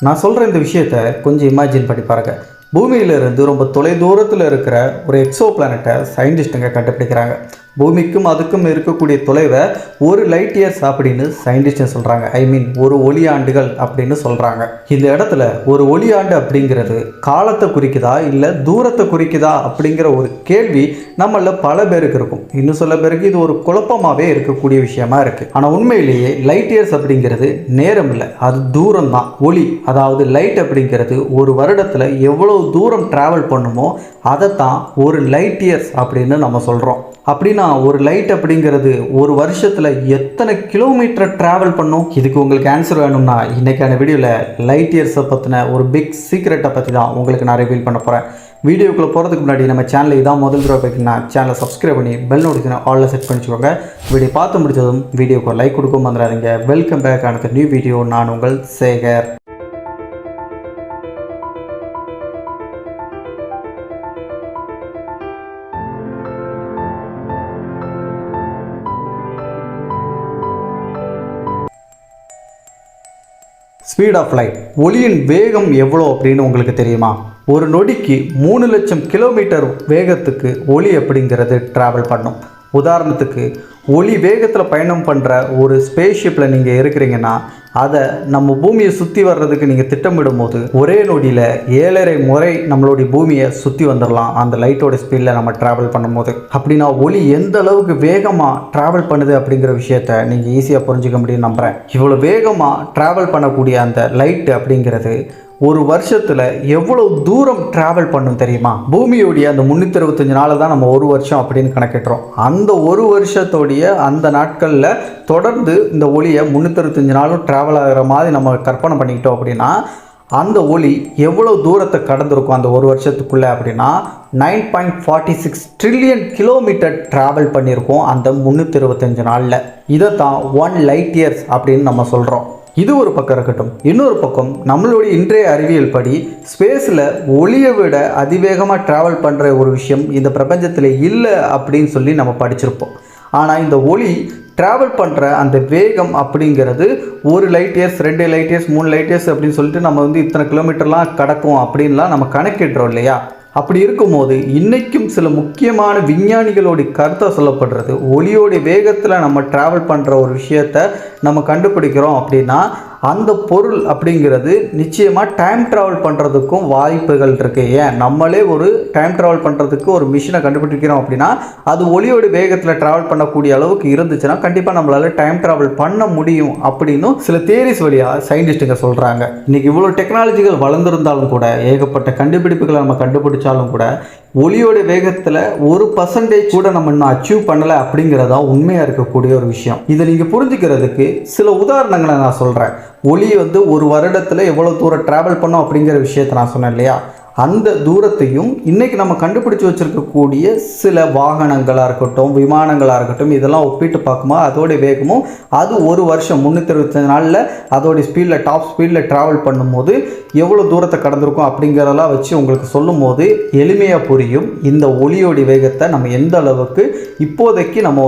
நான் சொல்கிற இந்த விஷயத்தை கொஞ்சம் இமேஜின் பண்ணி பாருங்கள். பூமியிலிருந்து ரொம்ப தொலைதூரத்தில் இருக்கிற ஒரு எக்ஸோ பிளானட்டை சயின்டிஸ்ட்டுங்க கண்டுபிடிக்கிறாங்க. பூமிக்கும் அதுக்கும் இருக்கக்கூடிய தொலைவை ஒரு லைட் இயர்ஸ் அப்படின்னு சயின்டிஸ்ட் சொல்கிறாங்க. ஒரு ஒளியாண்டுகள் அப்படின்னு சொல்கிறாங்க. இந்த இடத்துல ஒரு ஒளியாண்டு அப்படிங்கிறது காலத்தை குறிக்குதா இல்லை தூரத்தை குறிக்குதா அப்படிங்கிற ஒரு கேள்வி நம்மள பல பேருக்கு இருக்கும். இன்னும் சில பேருக்கு இது ஒரு குழப்பமாகவே இருக்கக்கூடிய விஷயமா இருக்குது. ஆனால் உண்மையிலேயே லைட் இயர்ஸ் அப்படிங்கிறது நேரம் இல்லை, அது தூரம் தான். ஒளி, அதாவது லைட் அப்படிங்கிறது ஒரு வருடத்தில் எவ்வளோ தூரம் ட்ராவல் பண்ணுமோ அதை தான் ஒரு லைட் இயர்ஸ் அப்படின்னு நம்ம சொல்கிறோம். அப்படின்னா ஒரு லைட் அப்படிங்கிறது ஒரு வருஷத்தில் எத்தனை கிலோமீட்டர் ட்ராவல் பண்ணும்? இதுக்கு உங்களுக்கு ஆன்சர் வேணும்னா இன்றைக்கான வீடியோவில் லைட் இயர்ஸை பற்றின ஒரு பிக் சீக்ரெட்டை பற்றி தான் உங்களுக்கு நான் ரிவீல் பண்ண போகிறேன். வீடியோக்குள்ளே போகிறதுக்கு முன்னாடி நம்ம சேனலை இதான் முதல் தடவை பார்த்திங்கன்னா சேனலை சப்ஸ்கிரைப் பண்ணி பெல் நோட்டிஃபிகேஷன் ஆலில் செட் பண்ணிச்சுக்கோங்க. வீடியோ பார்த்து முடிச்சதும் வீடியோக்கு லைக் கொடுக்க வந்துடாதீங்க. வெல்கம் பேக் ஆனது நியூ வீடியோ. நான் உங்கள் சேகர். ஸ்பீட் ஆஃப் லைட், ஒளியின் வேகம் எவ்வளோ அப்படின்னு உங்களுக்கு தெரியுமா? ஒரு நொடிக்கு 3 லட்சம் கிலோமீட்டர் வேகத்துக்கு ஒளி அப்படிங்கிறது ட்ராவல் பண்ணும். உதாரணத்துக்கு ஒளி வேகத்தில் பயணம் பண்ணுற ஒரு ஸ்பேஸ்ஷிப்பில் நீங்கள் இருக்கிறீங்கன்னா அதை நம்ம பூமியை சுற்றி வர்றதுக்கு நீங்கள் திட்டமிடும் போது ஒரே நொடியில் 7.5 முறை நம்மளுடைய பூமியை சுற்றி வந்துடலாம் அந்த லைட்டோட ஸ்பீடில் நம்ம ட்ராவல் பண்ணும்போது. அப்படின்னா ஒளி எந்த அளவுக்கு வேகமாக ட்ராவல் பண்ணுது அப்படிங்கிற விஷயத்த நீங்கள் ஈஸியாக புரிஞ்சுக்க முடியும் நம்புகிறேன். இவ்வளோ வேகமாக ட்ராவல் பண்ணக்கூடிய அந்த லைட்டு அப்படிங்கிறது ஒரு வருஷத்தில் எவ்வளோ தூரம் ட்ராவல் பண்ணும் தெரியுமா? பூமியோடைய அந்த 365 நாள் தான் நம்ம ஒரு வருஷம் அப்படின்னு கணக்கிட்டுறோம். அந்த ஒரு வருஷத்தோடைய அந்த நாட்களில் தொடர்ந்து இந்த ஒளியை 365 நாளும் ட்ராவல் ஆகிற மாதிரி நம்ம கற்பனை பண்ணிக்கிட்டோம் அப்படின்னா அந்த ஒளி எவ்வளோ தூரத்தை கடந்திருக்கும் அந்த ஒரு வருஷத்துக்குள்ளே அப்படின்னா 9.46 ட்ரில்லியன் கிலோமீட்டர் ட்ராவல் பண்ணியிருக்கோம் அந்த 365 நாளில். இதை தான் 1 லைட் இயர்ஸ் அப்படின்னு நம்ம சொல்கிறோம். இது ஒரு பக்கம் இருக்கட்டும். இன்னொரு பக்கம் நம்மளுடைய இன்றைய அறிவியல் படி ஸ்பேஸில் ஒளியை விட அதிவேகமாக ட்ராவல் பண்ணுற ஒரு விஷயம் இந்த பிரபஞ்சத்தில் இல்லை அப்படின்னு சொல்லி நம்ம படிச்சிருப்போம். ஆனால் இந்த ஒளி ட்ராவல் பண்ணுற அந்த வேகம் அப்படிங்கிறது 1 light years, 2 light years, 3 light years அப்படின்னு சொல்லிட்டு நம்ம இத்தனை கிலோமீட்டர்லாம் கடக்கும் அப்படின்லாம் நம்ம கணக்கிடுறோம் இல்லையா? அப்படி இருக்கும்போது இன்றைக்கும் சில முக்கியமான விஞ்ஞானிகளோட கருத்தை சொல்லப்படுறது ஒளியோடைய வேகத்தில் நம்ம ட்ராவல் பண்ணுற ஒரு விஷயத்தை நம்ம கண்டுபிடிக்கிறோம் அப்படின்னா அந்த பொருள் அப்படிங்கிறது நிச்சயமாக டைம் ட்ராவல் பண்ணுறதுக்கும் வாய்ப்புகள் இருக்குது. ஏன் நம்மளே ஒரு டைம் ட்ராவல் பண்ணுறதுக்கு ஒரு மிஷினை கண்டுபிடிக்கிறோம் அப்படின்னா அது ஒளியோட வேகத்தில் ட்ராவல் பண்ணக்கூடிய அளவுக்கு இருந்துச்சுன்னா கண்டிப்பாக நம்மளால் டைம் ட்ராவல் பண்ண முடியும் அப்படின்னு சில தியரிஸ் வழியாக சயின்டிஸ்ட்டுங்க சொல்கிறாங்க. இன்றைக்கி இவ்வளோ டெக்னாலஜிகள் வளர்ந்துருந்தாலும் கூட, ஏகப்பட்ட கண்டுபிடிப்புகளை நம்ம கண்டுபிடிச்சாலும் கூட ஒளியோட வேகத்தில் 1% கூட நம்ம இன்னும் அச்சீவ் பண்ணலை அப்படிங்கிறதா உண்மையாக இருக்கக்கூடிய ஒரு விஷயம். இதை நீங்கள் புரிஞ்சுக்கிறதுக்கு சில உதாரணங்களை நான் சொல்கிறேன். ஒளி ஒரு வருடத்தில் எவ்வளோ தூரம் ட்ராவல் பண்ணோம் அப்படிங்கிற விஷயத்தை நான் சொன்னேன் இல்லையா? அந்த தூரத்தையும் இன்றைக்கி நம்ம கண்டுபிடிச்சி வச்சுருக்கக்கூடிய சில வாகனங்களாக இருக்கட்டும், விமானங்களாக இருக்கட்டும், இதெல்லாம் ஒப்பிட்டு பார்க்கும்போது அதோடைய வேகமும் அது ஒரு வருஷம் 365 நாளில் அதோடைய ஸ்பீடில் டாப் ஸ்பீடில் ட்ராவல் பண்ணும்போது எவ்வளோ தூரத்தை கடந்திருக்கும் அப்படிங்கிறதெல்லாம் வச்சு உங்களுக்கு சொல்லும் போது எளிமையாக புரியும் இந்த ஒளியோடைய வேகத்தை நம்ம எந்த அளவுக்கு இப்போதைக்கு நம்ம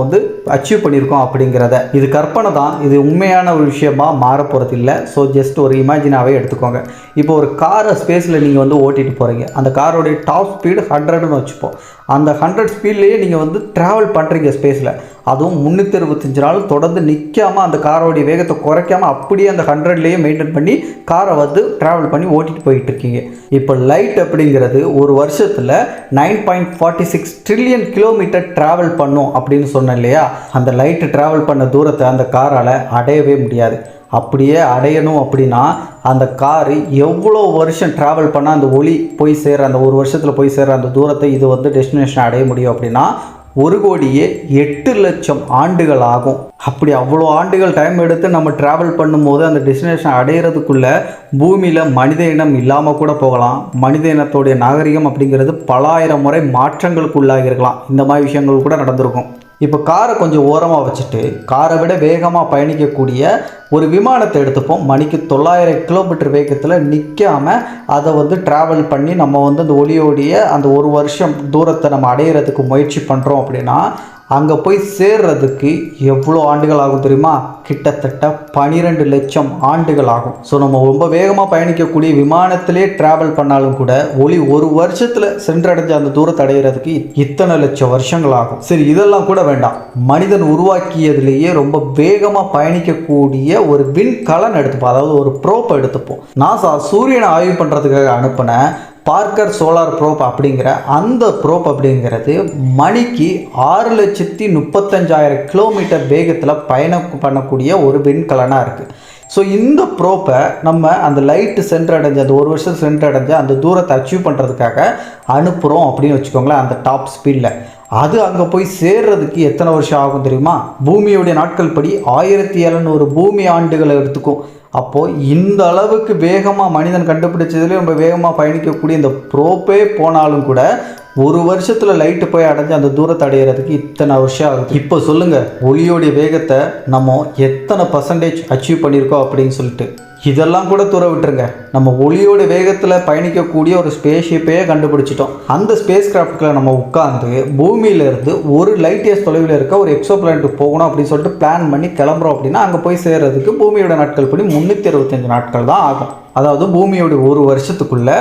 அச்சீவ் பண்ணியிருக்கோம் அப்படிங்கிறத. இது கற்பனை தான், இது உண்மையான ஒரு விஷயமாக மாறப்போகிறது இல்லை. ஸோ ஜஸ்ட் ஒரு இமேஜினாகவே எடுத்துக்கோங்க. இப்போ ஒரு காரை ஸ்பேஸில் நீங்கள் ஓட்டிட்டு போகிறீங்க. அந்த காரோடைய டாப் ஸ்பீடு 100ன்னு வச்சுப்போம். அந்த 100 ஸ்பீட்லேயே நீங்கள் ட்ராவல் பண்ணுறீங்க ஸ்பேஸில். அதுவும் 365 நாள் தொடர்ந்து நிற்காமல் அந்த காரோடைய வேகத்தை குறைக்காமல் அப்படியே அந்த 100லேயே மெயின்டைன் பண்ணி காரை ட்ராவல் பண்ணி ஓட்டிகிட்டு போயிட்டு இருக்கீங்க. இப்போ லைட் அப்படிங்கிறது ஒரு வருஷத்தில் 9.46 ட்ரில்லியன் கிலோமீட்டர் ட்ராவல் பண்ணும் அப்படின்னு சொன்னேன் இல்லையா? அந்த லைட்டு ட்ராவல் பண்ண தூரத்தை அந்த காரால் அடையவே முடியாது. அப்படியே அடையணும் அப்படின்னா அந்த காரு எவ்வளோ வருஷம் ட்ராவல் பண்ணால் அந்த ஒளி போய் சேர்ற அந்த ஒரு வருஷத்தில் போய் சேர்ற அந்த தூரத்தை இது டெஸ்டினேஷன் அடைய முடியும் அப்படின்னா 1,08,00,000 ஆண்டுகள் ஆகும். அப்படி அவ்வளோ ஆண்டுகள் டைம் எடுத்து நம்ம ட்ராவல் பண்ணும்போது அந்த டெஸ்டினேஷன் அடையிறதுக்குள்ளே பூமியில் மனித இனம் இல்லாமல் கூட போகலாம். மனித இனத்தோடைய நாகரிகம் அப்படிங்கிறது பல ஆயிரம் முறை மாற்றங்களுக்கு உள்ளாகிருக்கலாம். இந்த மாதிரி விஷயங்கள் கூட நடந்திருக்கும். இப்போ காரை கொஞ்சம் ஓரமாக வச்சுட்டு காரை விட வேகமாக பயணிக்கக்கூடிய ஒரு விமானத்தை எடுத்துப்போம். மணிக்கு 900 கிலோமீட்டர் வேகத்தில் நிற்காமல் அதை ட்ராவல் பண்ணி நம்ம அந்த ஒளியோடைய அந்த ஒரு வருஷம் தூரத்தை நம்ம அடையிறதுக்கு முயற்சி பண்ணுறோம் அப்படின்னா அங்கே போய் சேர்றதுக்கு எவ்வளோ ஆண்டுகள் ஆகும் தெரியுமா? கிட்டத்தட்ட 12 லட்சம் ஆண்டுகள் ஆகும். ஸோ நம்ம ரொம்ப வேகமாக பயணிக்கக்கூடிய விமானத்திலே ட்ராவல் பண்ணாலும் கூட ஒளி ஒரு வருஷத்தில் சென்றடைஞ்ச அந்த தூரத்தை அடைகிறதுக்கு இத்தனை லட்சம் வருஷங்கள் ஆகும். சரி, இதெல்லாம் கூட வேண்டாம். மனிதன் உருவாக்கியதுலேயே ரொம்ப வேகமாக பயணிக்கக்கூடிய ஒரு விண்கலன் எடுத்துப்போம், அதாவது ஒரு ப்ரோப் எடுத்துப்போம். நாசா சூரியனை ஆய்வு பண்ணுறதுக்காக அனுப்பின பார்க்கர் சோலார் ப்ரோப் அப்படிங்கிற அந்த ப்ரோப் அப்படிங்கிறது மணிக்கு 6,35,000 கிலோமீட்டர் வேகத்தில் பயணம் பண்ணக்கூடிய ஒரு விண்கலனாக இருக்குது. ஸோ இந்த ப்ரோப்பை நம்ம அந்த லைட்டு சென்றடைஞ்ச அந்த ஒரு வருஷம் சென்றடைஞ்ச அந்த தூரத்தை அச்சீவ் பண்ணுறதுக்காக அனுப்புகிறோம் அப்படின்னு வச்சுக்கோங்களேன். அந்த டாப் ஸ்பீடில் அது அங்கே போய் சேர்றதுக்கு எத்தனை வருஷம் ஆகும் தெரியுமா? பூமியோடைய நாட்கள் படி 1700 பூமி ஆண்டுகளை எடுத்துக்கும். அப்போது இந்த அளவுக்கு வேகமாக மனிதன் கண்டுபிடிச்சதுலேயே ரொம்ப வேகமாக பயணிக்கக்கூடிய இந்த ப்ரோப்பே போனாலும் கூட ஒரு வருஷத்தில் லைட்டு போய் அடைஞ்சு அந்த தூரத்தை அடையிறதுக்கு இத்தனை வருஷம் ஆகுது. இப்போ சொல்லுங்கள், ஒளியோடைய வேகத்தை நம்ம எத்தனை % அச்சீவ் பண்ணியிருக்கோம் அப்படின்னு சொல்லிட்டு. இதெல்லாம் கூட தூர விட்டுருங்க, நம்ம ஒளியோட வேகத்தில் பயணிக்கக்கூடிய ஒரு ஸ்பேஸ்ஷிப்பையே கண்டுபிடிச்சிட்டோம். அந்த ஸ்பேஸ் கிராஃப்டில் நம்ம உட்காந்து பூமியிலேருந்து ஒரு லைட் இயர்ஸ் தொலைவில் இருக்க ஒரு எக்ஸோ பிளானட்டுக்கு போகணும் அப்படின்னு சொல்லிட்டு பிளான் பண்ணி கிளம்புறோம் அப்படின்னா அங்கே போய் சேர்றதுக்கு பூமியோட நாட்கள் படி 365 நாட்கள் தான் ஆகும். அதாவது பூமியோட ஒரு வருஷத்துக்குள்ள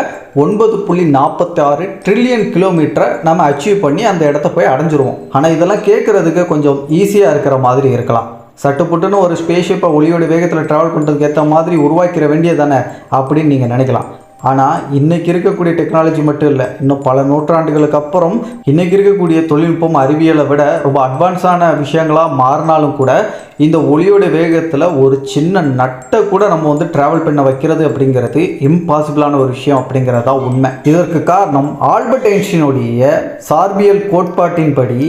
9.46 ட்ரில்லியன் கிலோமீட்டரை நம்ம அச்சீவ் பண்ணி அந்த இடத்த போய் அடைஞ்சிருவோம். ஆனால் இதெல்லாம் கேட்குறதுக்கு கொஞ்சம் ஈஸியாக இருக்கிற மாதிரி இருக்கலாம். சட்டுப்புட்டுன்னு ஒரு ஸ்பேஸ்ஷிப்பை ஒளியோட வேகத்தில் ட்ராவல் பண்ணுறதுக்கு ஏற்ற மாதிரி உருவாக்கிற வேண்டியது தானே அப்படின்னு நீங்கள் நினைக்கலாம். ஆனால் இன்றைக்கி இருக்கக்கூடிய டெக்னாலஜி மட்டும் இல்லை, இன்னும் பல நூற்றாண்டுகளுக்கு அப்புறம் இன்றைக்கி இருக்கக்கூடிய தொழில்நுட்பம் அறிவியலை விட ரொம்ப அட்வான்ஸான விஷயங்களாக மாறினாலும் கூட இந்த ஒளியோட வேகத்தில் ஒரு சின்ன நட்டை கூட நம்ம ட்ராவல் பண்ண வைக்கிறது அப்படிங்கிறது இம்பாசிபிளான ஒரு விஷயம் அப்படிங்கிறதா உண்மை. இதற்கு காரணம் ஆல்பர்ட் ஐன்ஸ்டீனுடைய சார்பியல் கோட்பாட்டின்படி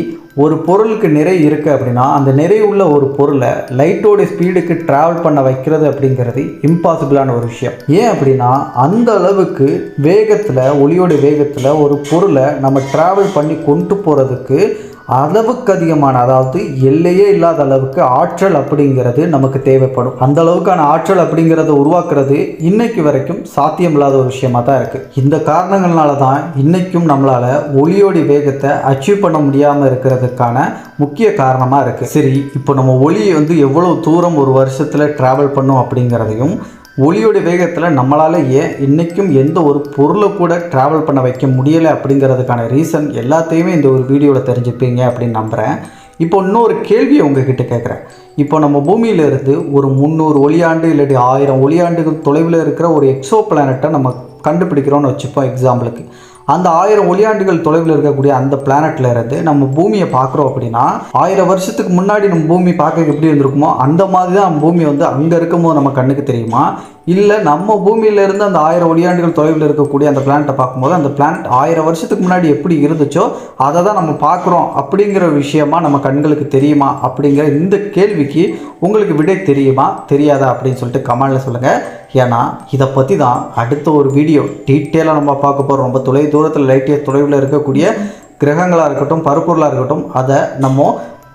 ஒரு பொருளுக்கு நிறை இருக்குது அப்படின்னா அந்த நிறை உள்ள ஒரு பொருளை லைட்டோட ஸ்பீடுக்கு ட்ராவல் பண்ண வைக்கிறது அப்படிங்கிறது இம்பாசிபிளான ஒரு விஷயம். ஏன் அப்படின்னா அந்த அளவுக்கு வேகத்தில் ஒளியோட வேகத்தில் ஒரு பொருளை நம்ம ட்ராவல் பண்ணி கொண்டு போகிறதுக்கு அளவுக்கு அதிகமான, அதாவது எல்லையே இல்லாத அளவுக்கு ஆற்றல் அப்படிங்கிறது நமக்கு தேவைப்படும். அந்த அளவுக்கான ஆற்றல் அப்படிங்கிறத உருவாக்குறது இன்னைக்கு வரைக்கும் சாத்தியமில்லாத ஒரு விஷயமா தான் இருக்குது. இந்த காரணங்கள்னால தான் இன்றைக்கும் நம்மளால் ஒளியோட வேகத்தை அச்சீவ் பண்ண முடியாமல் இருக்கிறதுக்கான முக்கிய காரணமாக இருக்குது. சரி, இப்போ நம்ம ஒளியை எவ்வளோ தூரம் ஒரு வருஷத்தில் ட்ராவல் பண்ணோம் அப்படிங்கிறதையும் ஒளியோட வேகத்தில் நம்மளால் ஏன் இன்றைக்கும் எந்த ஒரு பொருளை கூட ட்ராவல் பண்ண வைக்க முடியலை அப்படிங்கிறதுக்கான ரீசன் எல்லாத்தையுமே இந்த ஒரு வீடியோவில் தெரிஞ்சுப்பீங்க அப்படின்னு நம்புகிறேன். இப்போ இன்னொரு கேள்வியை உங்ககிட்ட கேட்குறேன். இப்போ நம்ம பூமியிலிருந்து ஒரு 300 ஒளியாண்டு இல்லாட்டி 1000 ஒளியாண்டுகள் தொலைவில் இருக்கிற ஒரு எக்ஸோ பிளானட்டை நம்ம கண்டுபிடிக்கிறோன்னு வச்சுப்போம் எக்ஸாம்பிளுக்கு. அந்த 1000 ஒளியாண்டுகள் தொலைவில் இருக்கக்கூடிய அந்த பிளானட்ல இருந்து நம்ம பூமியை பார்க்குறோம் அப்படின்னா 1000 வருஷத்துக்கு முன்னாடி நம்ம பூமி பார்க்க எப்படி இருந்திருக்குமோ அந்த மாதிரி தான் நம்ம பூமி அங்கே இருக்கும்போது நம்ம கண்ணுக்கு தெரியுமா? இல்லை நம்ம பூமியிலேருந்து அந்த 1000 ஒளியாண்டுகள் தொலைவில் இருக்கக்கூடிய அந்த பிளானட்டை பார்க்கும்போது அந்த பிளானட் 1000 வருஷத்துக்கு முன்னாடி எப்படி இருந்துச்சோ அதை தான் நம்ம பார்க்குறோம் அப்படிங்கிற விஷயமா நம்ம கண்களுக்கு தெரியுமா அப்படிங்கிற இந்த கேள்விக்கு உங்களுக்கு விடை தெரியுமா தெரியாதா அப்படின்னு சொல்லிட்டு கமெண்ட்ல சொல்லுங்கள். ஏன்னா இதை பற்றி தான் அடுத்த ஒரு வீடியோ டீட்டெயிலாக நம்ம பார்க்க போகிறோம். ரொம்ப தூரத்தில் லைட் இயர்ஸ் தொலைவில் இருக்கக்கூடிய கிரகங்களாக இருக்கட்டும், பருப்பொருளாக இருக்கட்டும், அதை நம்ம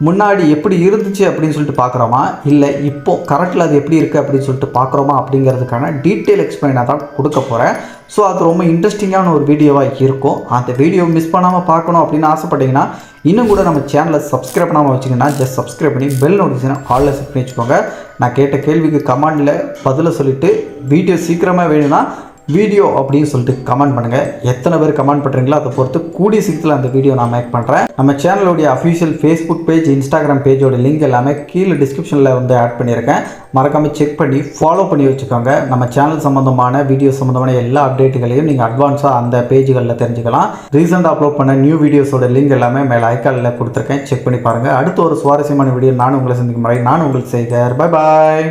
முன்னாடி எப்படி இருந்துச்சு அப்படின்னு சொல்லிட்டு பார்க்குறோமா, இல்லை இப்போ கரெக்டில் அது எப்படி இருக்குது அப்படின்னு சொல்லிட்டு பார்க்குறோமா அப்படிங்கிறதுக்கான டீட்டெயில் எக்ஸ்பிளைனாக தான் கொடுக்க போகிறேன். ஸோ அது ரொம்ப இன்ட்ரெஸ்டிங்கான ஒரு வீடியோவாக இருக்கும். அந்த வீடியோ மிஸ் பண்ணாமல் பார்க்கணும் அப்படின்னு ஆசைப்பட்டீங்கன்னா இன்னும் கூட நம்ம சேனலை சப்ஸ்கிரைப் பண்ணாமல் வச்சிங்கன்னா ஜஸ்ட் சப்ஸ்கிரைப் பண்ணி பெல் நோட்டிஃபிகேஷனை ஆலில் செட் பண்ணி வச்சுக்கோங்க. நான் கேட்ட கேள்விக்கு கமெண்டில் பதிலை சொல்லிவிட்டு வீடியோ சீக்கிரமாக வேணும்னா வீடியோ அப்படின்னு சொல்லிட்டு கமெண்ட் பண்ணுங்கள். எத்தனை பேர் கமெண்ட் பண்ணுறீங்களோ அதை பொறுத்து கூடிய சீக்கிரத்தில் அந்த வீடியோ நான் மேக் பண்ணுறேன். நம்ம சேனலுடைய அஃபிஷியல் ஃபேஸ்புக் பேஜ், இன்ஸ்டாகிராம் பேஜோட லிங்க் எல்லாமே கீழே டிஸ்கிரிப்ஷனில் ஆட் பண்ணியிருக்கேன். மறக்காமல் செக் பண்ணி ஃபாலோ பண்ணி வச்சுக்கோங்க. நம்ம சேனல் சம்மந்தமான வீடியோ சம்மந்தமான எல்லா அப்டேட்டுகளையும் நீங்கள் அட்வான்ஸாக அந்த பேஜுகளில் தெரிஞ்சுக்கலாம். ரீசெண்டாக அப்லோட் பண்ண நியூ வீடியோஸோட லிங்க் எல்லாமே மேலே ஐக்கானில் கொடுத்துருக்கேன், செக் பண்ணி பாருங்கள். அடுத்த ஒரு சுவாரஸ்யமான வீடியோ நான் உங்களை சந்திக்கும் முறை நான் உங்களுக்கு செய்கிறேன். Bye bye.